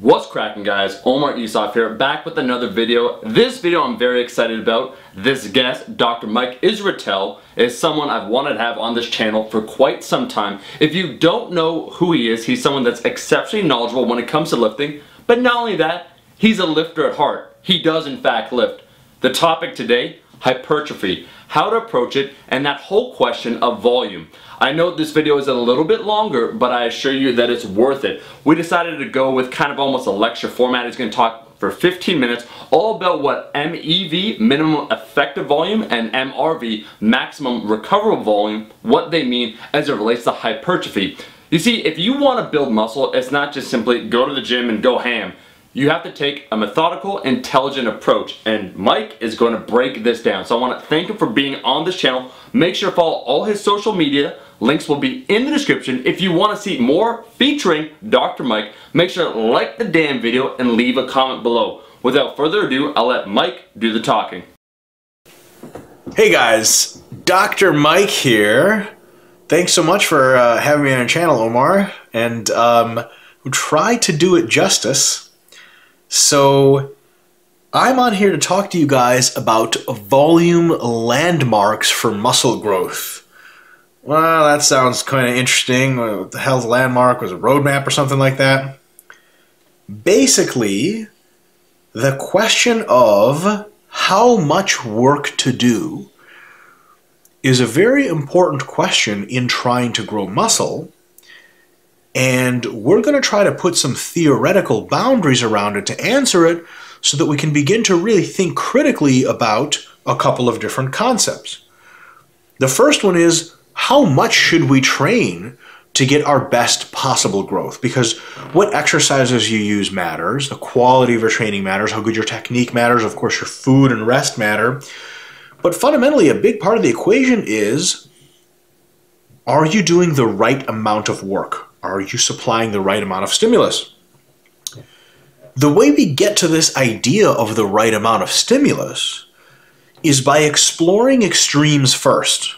What's cracking, guys? Omar Isaf here, back with another video. This video I'm very excited about. This guest, Dr. Mike Israetel, is someone I've wanted to have on this channel for quite some time. If you don't know who he is, he's someone that's exceptionally knowledgeable when it comes to lifting. But not only that, he's a lifter at heart. He does in fact lift. The topic today, hypertrophy, how to approach it, and that whole question of volume. I know this video is a little bit longer, but I assure you that it's worth it. We decided to go with kind of almost a lecture format. He's going to talk for 15 minutes all about what MEV, minimum effective volume, and MRV, maximum recoverable volume, what they mean as it relates to hypertrophy. You see, if you want to build muscle, it's not just simply go to the gym and go ham. You have to take a methodical, intelligent approach, and Mike is going to break this down. So I want to thank him for being on this channel. Make sure to follow all his social media. Links will be in the description. If you want to see more featuring Dr. Mike, make sure to like the damn video and leave a comment below. Without further ado, I'll let Mike do the talking. Hey guys, Dr. Mike here. Thanks so much for having me on your channel, Omar, and we'll try to do it justice. So, I'm on here to talk to you guys about volume landmarks for muscle growth. Well, that sounds kind of interesting. What the hell's a landmark? Was it a roadmap or something like that? Basically, the question of how much work to do is a very important question in trying to grow muscle. And we're going to try to put some theoretical boundaries around it to answer it so that we can begin to really think critically about a couple of different concepts. The first one is, how much should we train to get our best possible growth? Because what exercises you use matters, the quality of your training matters, how good your technique matters, of course your food and rest matter. But fundamentally, a big part of the equation is, are you doing the right amount of work? Are you supplying the right amount of stimulus? The way we get to this idea of the right amount of stimulus is by exploring extremes first.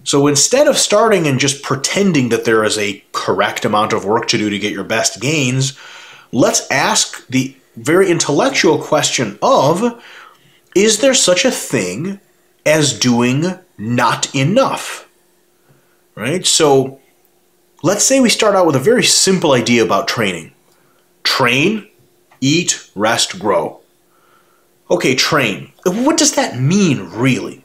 So instead of starting and just pretending that there is a correct amount of work to do to get your best gains, let's ask the very intellectual question of, is there such a thing as doing not enough? Right? So let's say we start out with a very simple idea about training. Train, eat, rest, grow. Okay, train. What does that mean, really?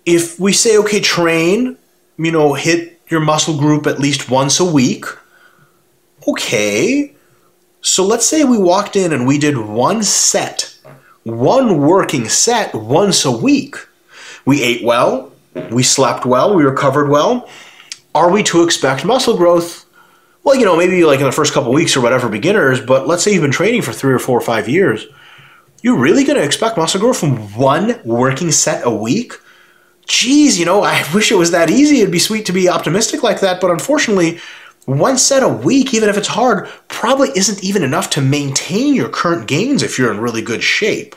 If we say, okay, train, hit your muscle group at least once a week. Okay, so let's say we walked in and we did one set, one working set once a week. We ate well, we slept well, we recovered well. Are we to expect muscle growth? Well, maybe like in the first couple weeks or whatever, beginners, but let's say you've been training for 3 or 4 or 5 years. You're really going to expect muscle growth from one working set a week? Geez, I wish it was that easy. It'd be sweet to be optimistic like that, but unfortunately, one set a week, even if it's hard, probably isn't even enough to maintain your current gains if you're in really good shape.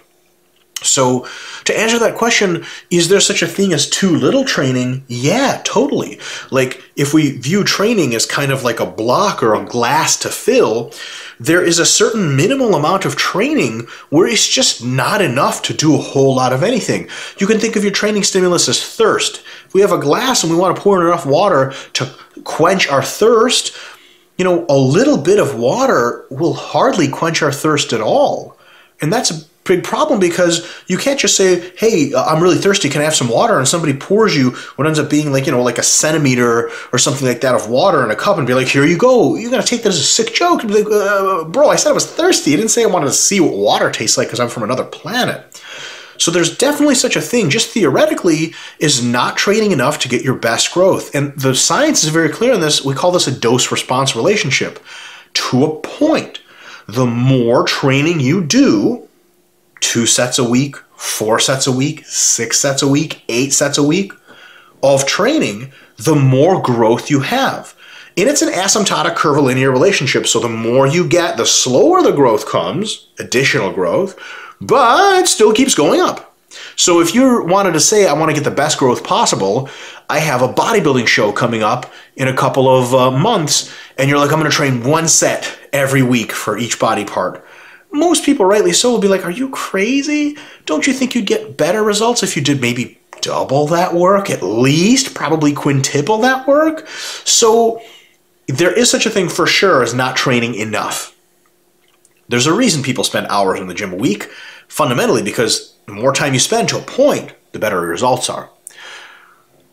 So, to answer that question, is there such a thing as too little training? Yeah, totally. Like, if we view training as kind of like a block or a glass to fill, there is a certain minimal amount of training where it's just not enough to do a whole lot of anything. You can think of your training stimulus as thirst. If we have a glass and we want to pour in enough water to quench our thirst, a little bit of water will hardly quench our thirst at all. And that's a big problem, because you can't just say, hey, I'm really thirsty, can I have some water? And somebody pours you what ends up being like, like a centimeter or something like that of water in a cup and be like, here you go. You're going to take that as a sick joke and be like, bro, I said I was thirsty. I didn't say I wanted to see what water tastes like because I'm from another planet. So there's definitely such a thing, just theoretically, is not training enough to get your best growth. And the science is very clear on this. We call this a dose-response relationship. To a point, the more training you do, 2 sets a week, 4 sets a week, 6 sets a week, 8 sets a week of training, the more growth you have. And it's an asymptotic curvilinear relationship, so the more you get, the slower the growth comes, additional growth, but it still keeps going up. So if you wanted to say, I want to get the best growth possible, I have a bodybuilding show coming up in a couple of months, and you're like, I'm going to train 1 set every week for each body part. Most people, rightly so, will be like, are you crazy? Don't you think you'd get better results if you did maybe double that work, at least, probably quintuple that work? So there is such a thing for sure as not training enough. There's a reason people spend hours in the gym a week, fundamentally because the more time you spend to a point, the better your results are.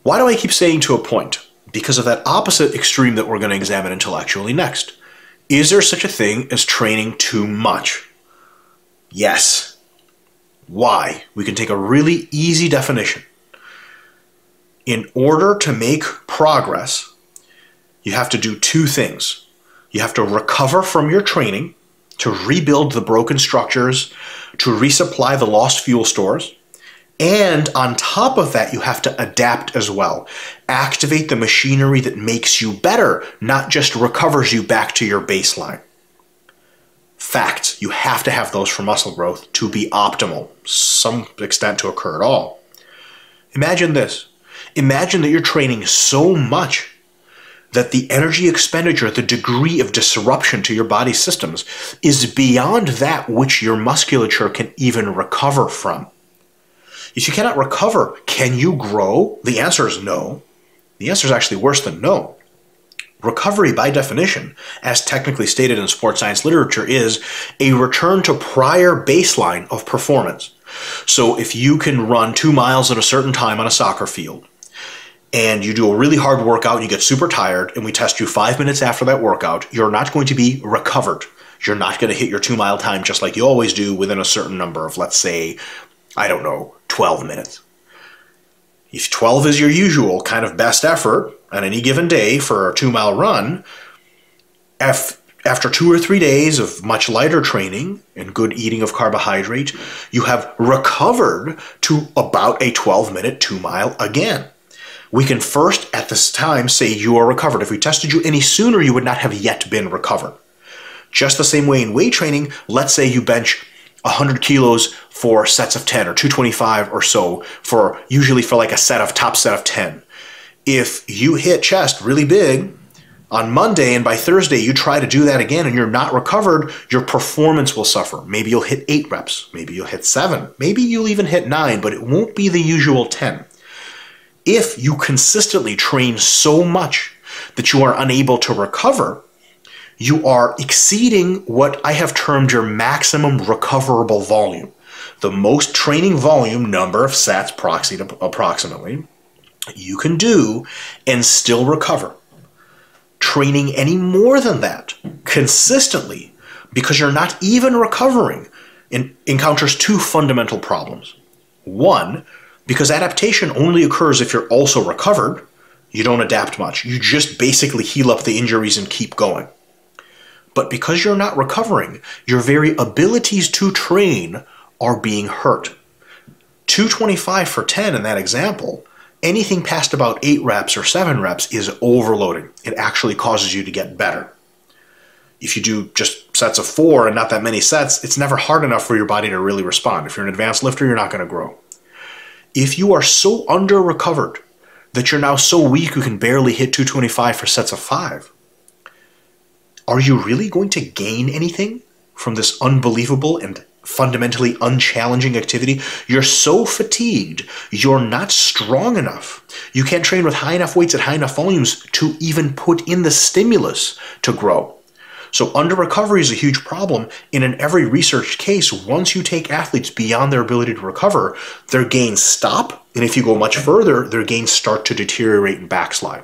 Why do I keep saying to a point? Because of that opposite extreme that we're going to examine intellectually next. Is there such a thing as training too much? Yes. Why? We can take a really easy definition. In order to make progress, you have to do two things. You have to recover from your training, to rebuild the broken structures, to resupply the lost fuel stores. And on top of that, you have to adapt as well. Activate the machinery that makes you better, not just recovers you back to your baseline. Facts, you have to have those for muscle growth to be optimal, some extent to occur at all. Imagine this. Imagine that you're training so much that the energy expenditure, the degree of disruption to your body systems is beyond that which your musculature can even recover from. If you cannot recover, can you grow? The answer is no. The answer is actually worse than no. Recovery, by definition, as technically stated in sports science literature, is a return to prior baseline of performance. So if you can run 2 miles at a certain time on a soccer field, and you do a really hard workout and you get super tired, and we test you 5 minutes after that workout, you're not going to be recovered. You're not going to hit your 2 mile time just like you always do within a certain number of, let's say, I don't know, 12 minutes. If 12 is your usual kind of best effort on any given day for a 2 mile run, after 2 or 3 days of much lighter training and good eating of carbohydrate, you have recovered to about a 12-minute 2 mile again. We can first, at this time, say you are recovered. If we tested you any sooner, you would not have yet been recovered. Just the same way in weight training, let's say you bench 100 kilos for sets of 10 or 225 or so, usually for like a top set of 10. If you hit chest really big on Monday and by Thursday you try to do that again and you're not recovered, your performance will suffer. Maybe you'll hit 8 reps, maybe you'll hit 7, maybe you'll even hit 9, but it won't be the usual 10. If you consistently train so much that you are unable to recover, you are exceeding what I have termed your maximum recoverable volume. The most training volume, number of sets approximately, you can do and still recover. Training any more than that consistently, because you're not even recovering, encounters two fundamental problems. One, because adaptation only occurs if you're also recovered, you don't adapt much. You just basically heal up the injuries and keep going. But because you're not recovering, your very abilities to train are being hurt. 225 for 10 in that example, anything past about 8 reps or 7 reps is overloading. It actually causes you to get better. If you do just sets of 4 and not that many sets, it's never hard enough for your body to really respond. If you're an advanced lifter, you're not going to grow. If you are so under-recovered that you're now so weak you can barely hit 225 for sets of 5, are you really going to gain anything from this unbelievable and fundamentally unchallenging activity? You're so fatigued, you're not strong enough. You can't train with high enough weights at high enough volumes to even put in the stimulus to grow. So under-recovery is a huge problem, and in every researched case, once you take athletes beyond their ability to recover, their gains stop, and if you go much further, their gains start to deteriorate and backslide.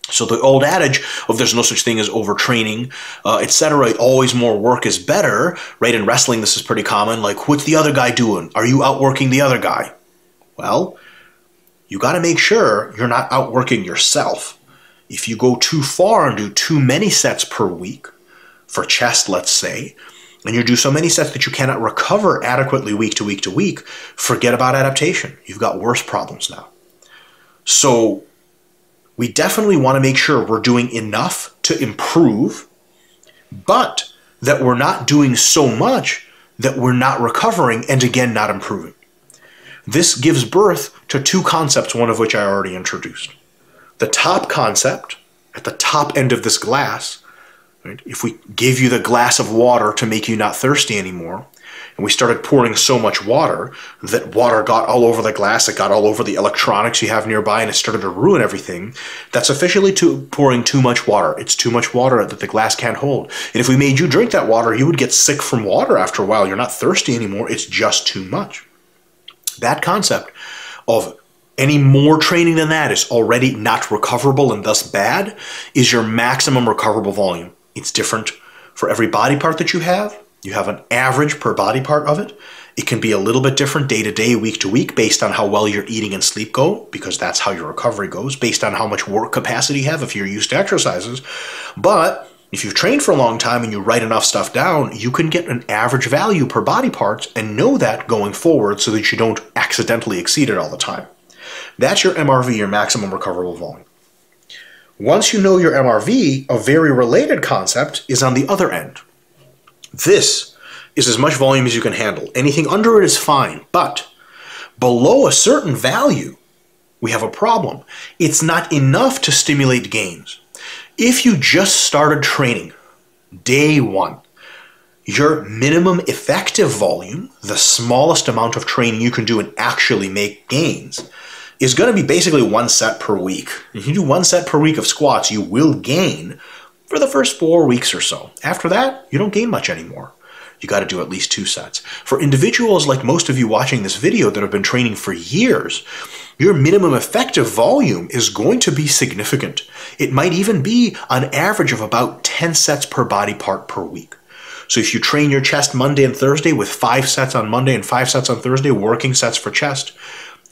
So the old adage of there's no such thing as overtraining, etc., always more work is better, right? In wrestling, this is pretty common. Like, what's the other guy doing? Are you outworking the other guy? Well, you got to make sure you're not outworking yourself. If you go too far and do too many sets per week, for chest, let's say, and you do so many sets that you cannot recover adequately week to week to week, forget about adaptation. You've got worse problems now. So we definitely want to make sure we're doing enough to improve, but that we're not doing so much that we're not recovering and again not improving. This gives birth to two concepts, one of which I already introduced. The top concept, at the top end of this glass, Right? If we give you the glass of water to make you not thirsty anymore, and we started pouring so much water that water got all over the glass, it got all over the electronics you have nearby, and it started to ruin everything, that's officially pouring too much water. It's too much water that the glass can't hold. And if we made you drink that water, you would get sick from water after a while. You're not thirsty anymore. It's just too much. That concept of any more training than that is already not recoverable and thus bad is your maximum recoverable volume. It's different for every body part that you have. You have an average per body part of it. It can be a little bit different day to day, week to week, based on how well your eating and sleep go, because that's how your recovery goes, based on how much work capacity you have if you're used to exercises. But if you've trained for a long time and you write enough stuff down, you can get an average value per body part and know that going forward so that you don't accidentally exceed it all the time. That's your MRV, your maximum recoverable volume. Once you know your MRV, a very related concept is on the other end. This is as much volume as you can handle. Anything under it is fine, but below a certain value, we have a problem. It's not enough to stimulate gains. If you just started training, day one, your minimum effective volume, the smallest amount of training you can do and actually make gains, is going to be basically 1 set per week. If you do 1 set per week of squats, you will gain for the first 4 weeks or so. After that, you don't gain much anymore. You got to do at least 2 sets. For individuals like most of you watching this video that have been training for years, your minimum effective volume is going to be significant. It might even be an average of about 10 sets per body part per week. So if you train your chest Monday and Thursday with 5 sets on Monday and 5 sets on Thursday, working sets for chest,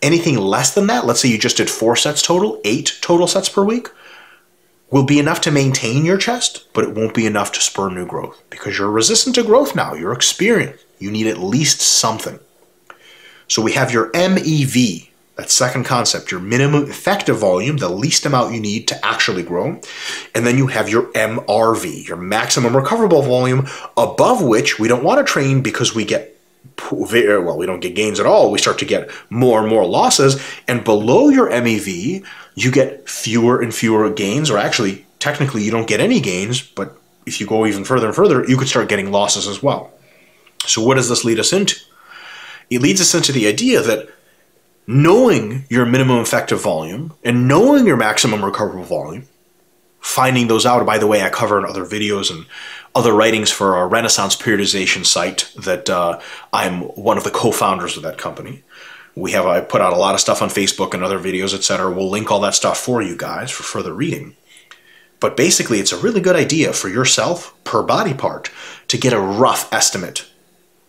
anything less than that, let's say you just did 4 sets total, 8 total sets per week, will be enough to maintain your chest, but it won't be enough to spur new growth because you're resistant to growth now. You're experienced. You need at least something. So we have your MEV, that second concept, your minimum effective volume, the least amount you need to actually grow. And then you have your MRV, your maximum recoverable volume, above which we don't want to train because we get we don't get gains at all. We start to get more and more losses. And below your MEV, you get fewer and fewer gains, or actually, technically, you don't get any gains. But if you go even further and further, you could start getting losses as well. So what does this lead us into? It leads us into the idea that knowing your minimum effective volume and knowing your maximum recoverable volume, finding those out, by the way, I cover in other videos and other writings for our Renaissance periodization site that I'm one of the co-founders of that company. I put out a lot of stuff on Facebook and other videos, etc. We'll link all that stuff for you guys for further reading. But basically, it's a really good idea for yourself per body part to get a rough estimate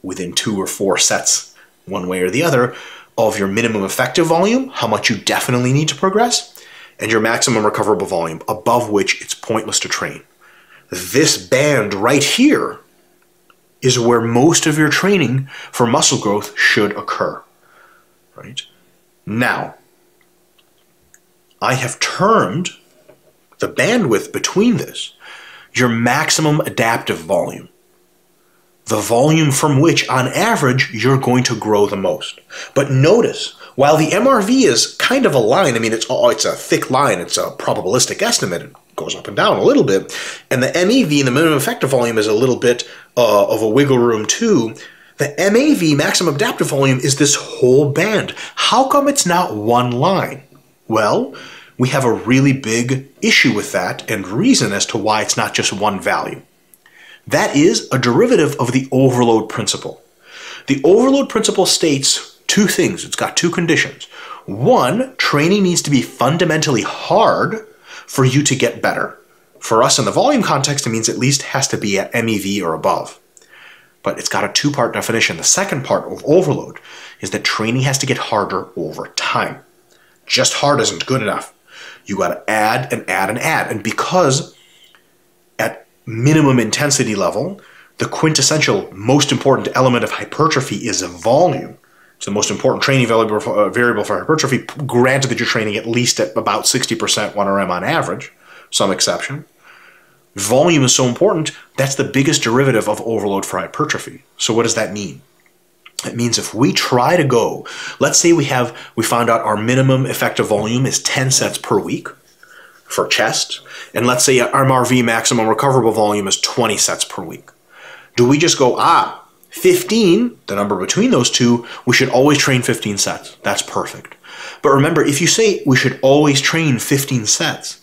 within 2 or 4 sets, one way or the other, of your minimum effective volume, how much you definitely need to progress, and your maximum recoverable volume, above which it's pointless to train. This band right here is where most of your training for muscle growth should occur. Right? Now, I have termed the bandwidth between this your maximum adaptive volume. The volume from which, on average, you're going to grow the most. But notice, while the MRV is kind of a line, I mean, it's a thick line, it's a probabilistic estimate, it goes up and down a little bit, and the MEV, the minimum effective volume, is a little bit of a wiggle room too. The MAV, maximum adaptive volume, is this whole band. How come it's not one line? Well, we have a really big issue with that and reason as to why it's not just one value. That is a derivative of the overload principle. The overload principle states 2 things. It's got 2 conditions. 1, training needs to be fundamentally hard for you to get better. For us in the volume context, it means at least has to be at MEV or above. But it's got a 2-part definition. The second part of overload is that training has to get harder over time. Just hard isn't good enough. You got to add and add and add. And because at minimum intensity level, the quintessential most important element of hypertrophy is volume. It's the most important training variable for hypertrophy, granted that you're training at least at about 60% 1RM on average, some exception. Volume is so important, that's the biggest derivative of overload for hypertrophy. So what does that mean? It means if we try to go, let's say we found out our minimum effective volume is 10 sets per week for chest, and let's say our MRV, maximum recoverable volume, is 20 sets per week. Do we just go, 15, the number between those two, we should always train 15 sets. That's perfect. But remember, if you say we should always train 15 sets,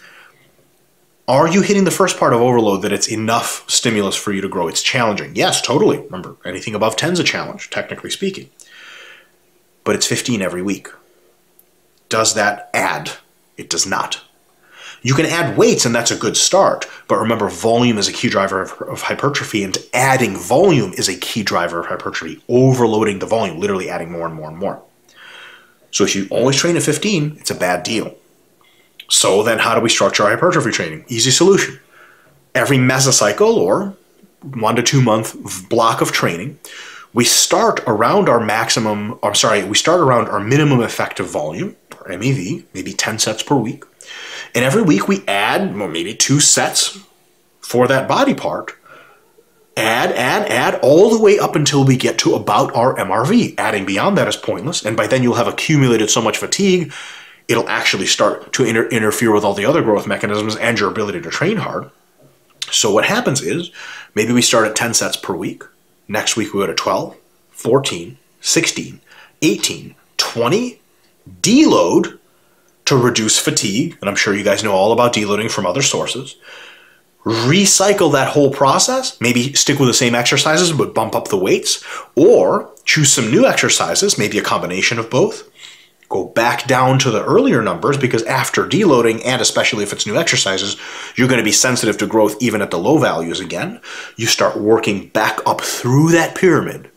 are you hitting the first part of overload, that it's enough stimulus for you to grow? It's challenging. Yes, totally. Remember, anything above 10 is a challenge, technically speaking. But it's 15 every week. Does that add? It does not. You can add weights, and that's a good start. But remember, volume is a key driver of hypertrophy, and adding volume is a key driver of hypertrophy. Overloading the volume, literally adding more and more and more. So if you always train at 15, it's a bad deal. So then how do we structure our hypertrophy training? Easy solution. Every mesocycle, or 1 to 2 month block of training, we start around our around our minimum effective volume, or MEV, maybe 10 sets per week. And every week we add, well, maybe 2 sets for that body part. Add all the way up until we get to about our MRV. Adding beyond that is pointless, and by then you'll have accumulated so much fatigue, it'll actually start to interfere with all the other growth mechanisms and your ability to train hard. So what happens is, maybe we start at 10 sets per week. Next week we go to 12, 14, 16, 18, 20, deload to reduce fatigue, and I'm sure you guys know all about deloading from other sources. Recycle that whole process, maybe stick with the same exercises but bump up the weights, or choose some new exercises, maybe a combination of both. Go back down to the earlier numbers, because after deloading, and especially if it's new exercises, you're going to be sensitive to growth even at the low values again. You start working back up through that pyramid.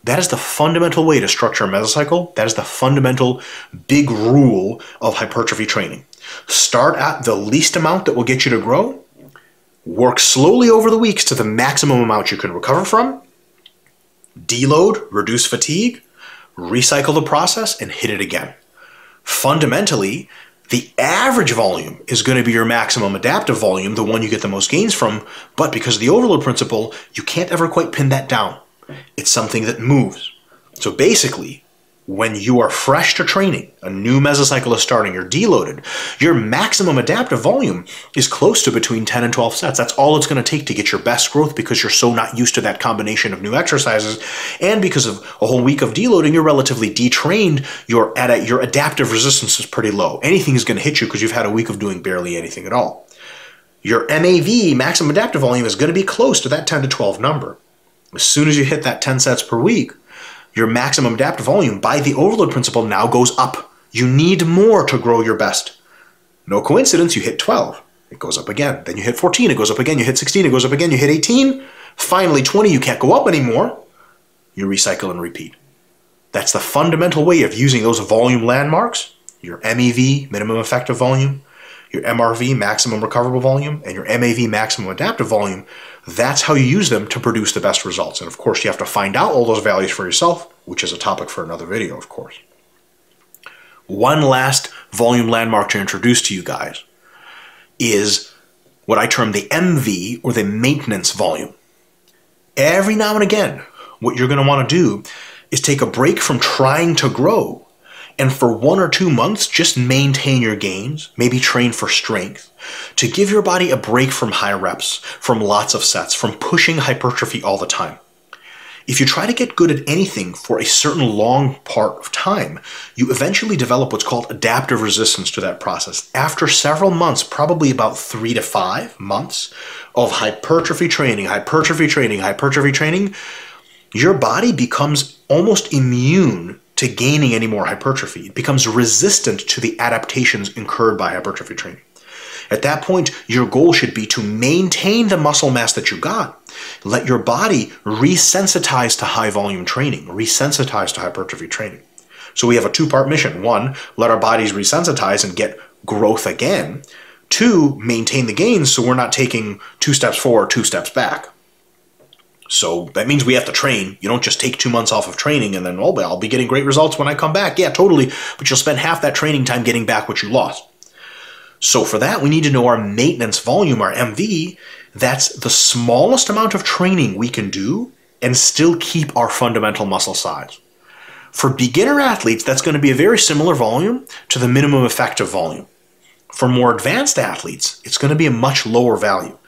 That is the fundamental way to structure a mesocycle. That is the fundamental big rule of hypertrophy training. Start at the least amount that will get you to grow. Work slowly over the weeks to the maximum amount you can recover from. Deload, reduce fatigue, recycle the process, and hit it again. Fundamentally, the average volume is going to be your maximum adaptive volume, the one you get the most gains from, but because of the overload principle, you can't ever quite pin that down. It's something that moves. So basically, when you are fresh to training, a new mesocycle is starting, you're deloaded, your maximum adaptive volume is close to between 10 and 12 sets. That's all it's going to take to get your best growth, because you're so not used to that combination of new exercises, and because of a whole week of deloading, you're relatively detrained, your adaptive resistance is pretty low. Anything is going to hit you because you've had a week of doing barely anything at all. Your MAV, maximum adaptive volume, is going to be close to that 10 to 12 number. As soon as you hit that 10 sets per week, your maximum adaptive volume, by the overload principle, now goes up. You need more to grow your best. No coincidence, you hit 12, it goes up again. Then you hit 14, it goes up again. You hit 16, it goes up again. You hit 18, finally 20, you can't go up anymore. You recycle and repeat. That's the fundamental way of using those volume landmarks, your MEV, minimum effective volume, your MRV, maximum recoverable volume, and your MAV, maximum adaptive volume. That's how you use them to produce the best results. And of course, you have to find out all those values for yourself, which is a topic for another video, of course. One last volume landmark to introduce to you guys is what I term the MV, or the maintenance volume. Every now and again, what you're going to want to do is take a break from trying to grow, and for 1 or 2 months, just maintain your gains, maybe train for strength, to give your body a break from high reps, from lots of sets, from pushing hypertrophy all the time. If you try to get good at anything for a certain long part of time, you eventually develop what's called adaptive resistance to that process. After several months, probably about 3 to 5 months of hypertrophy training, your body becomes almost immune to gaining any more hypertrophy. It becomes resistant to the adaptations incurred by hypertrophy training. At that point, your goal should be to maintain the muscle mass that you got. Let your body resensitize to high volume training, resensitize to hypertrophy training. So we have a 2-part mission. 1, let our bodies resensitize and get growth again. 2, maintain the gains so we're not taking 2 steps forward, 2 steps back. So that means we have to train. You don't just take 2 months off of training and then, oh, I'll be getting great results when I come back. Yeah, totally. But you'll spend half that training time getting back what you lost. So for that, we need to know our maintenance volume, our MV. That's the smallest amount of training we can do and still keep our fundamental muscle size. For beginner athletes, that's going to be a very similar volume to the minimum effective volume. For more advanced athletes, it's going to be a much lower value.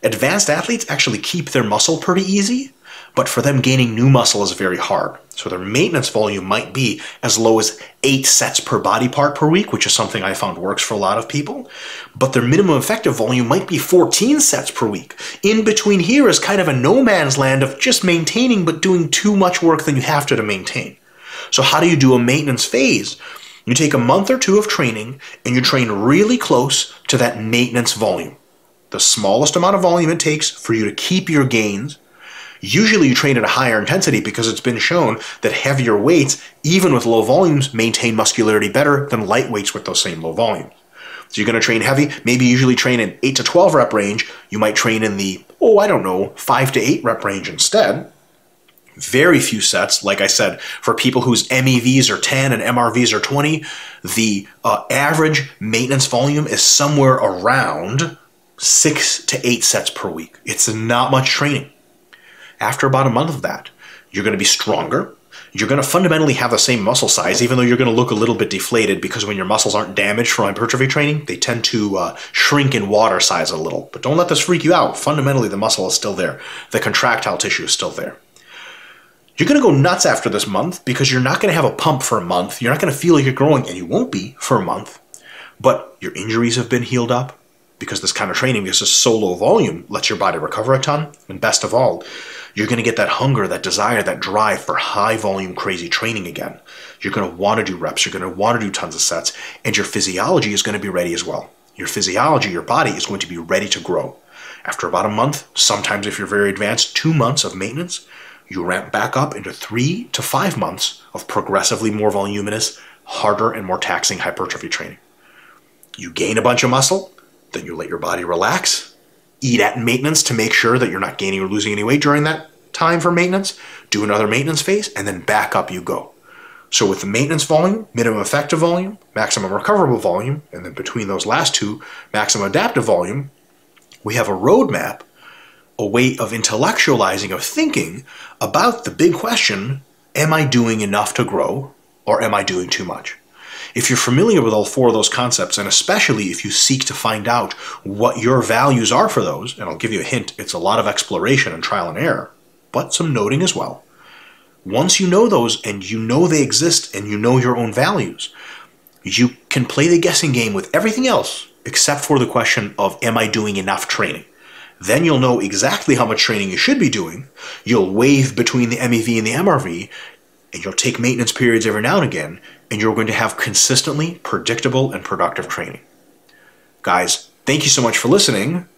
Advanced athletes actually keep their muscle pretty easy, but for them gaining new muscle is very hard. So their maintenance volume might be as low as 8 sets per body part per week, which is something I found works for a lot of people. But their minimum effective volume might be 14 sets per week. In between here is kind of a no man's land of just maintaining but doing too much work than you have to maintain. So how do you do a maintenance phase? You take a month or two of training and you train really close to that maintenance volume. The smallest amount of volume it takes for you to keep your gains. Usually you train at a higher intensity because it's been shown that heavier weights, even with low volumes, maintain muscularity better than light weights with those same low volumes. So you're going to train heavy, maybe usually train in 8 to 12 rep range. You might train in the, 5 to 8 rep range instead. Very few sets, like I said, for people whose MEVs are 10 and MRVs are 20, the average maintenance volume is somewhere around 6 to 8 sets per week. It's not much training. After about a month of that, you're going to be stronger. You're going to fundamentally have the same muscle size, even though you're going to look a little bit deflated because when your muscles aren't damaged from hypertrophy training, they tend to shrink in water size a little. But don't let this freak you out. Fundamentally, the muscle is still there. The contractile tissue is still there. You're going to go nuts after this month because you're not going to have a pump for a month. You're not going to feel like you're growing, and you won't be for a month. But your injuries have been healed up because this kind of training, because this so low volume, lets your body recover a ton. And best of all, you're going to get that hunger, that desire, that drive for high volume, crazy training again. You're going to want to do reps. You're going to want to do tons of sets. And your physiology is going to be ready as well. Your physiology, your body is going to be ready to grow. After about a month, sometimes if you're very advanced, 2 months of maintenance, you ramp back up into 3 to 5 months of progressively more voluminous, harder and more taxing hypertrophy training. You gain a bunch of muscle, then you let your body relax, eat at maintenance to make sure that you're not gaining or losing any weight during that time for maintenance, do another maintenance phase, and then back up you go. So with the maintenance volume, minimum effective volume, maximum recoverable volume, and then between those last two, maximum adaptive volume, we have a roadmap, a way of intellectualizing, of thinking about the big question, am I doing enough to grow or am I doing too much? If you're familiar with all 4 of those concepts, and especially if you seek to find out what your values are for those, and I'll give you a hint, it's a lot of exploration and trial and error, but some noting as well. Once you know those and you know they exist and you know your own values, you can play the guessing game with everything else except for the question of am I doing enough training? Then you'll know exactly how much training you should be doing. You'll wave between the MEV and the MRV, and you'll take maintenance periods every now and again, and you're going to have consistently predictable and productive training. Guys, thank you so much for listening.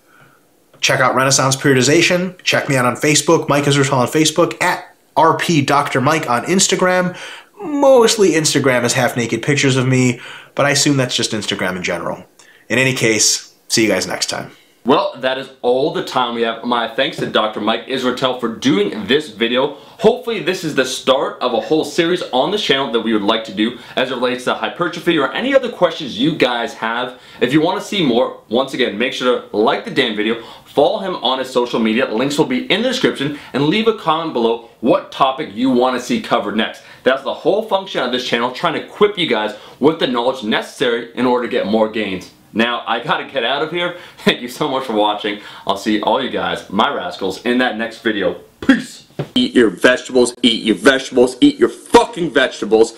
Check out Renaissance Periodization. Check me out on Facebook, Mike Israetel on Facebook, at RP Dr. Mike on Instagram. Mostly Instagram is half-naked pictures of me, but I assume that's just Instagram in general. In any case, see you guys next time. Well, that is all the time we have. My thanks to Dr. Mike Israetel for doing this video. Hopefully this is the start of a whole series on the channel that we would like to do as it relates to hypertrophy or any other questions you guys have. If you want to see more, once again, make sure to like the damn video, follow him on his social media, links will be in the description, and leave a comment below what topic you want to see covered next. That's the whole function of this channel, trying to equip you guys with the knowledge necessary in order to get more gains. Now, I gotta get out of here. Thank you so much for watching. I'll see all you guys, my rascals, in that next video. Peace! Eat your vegetables, eat your vegetables, eat your fucking vegetables.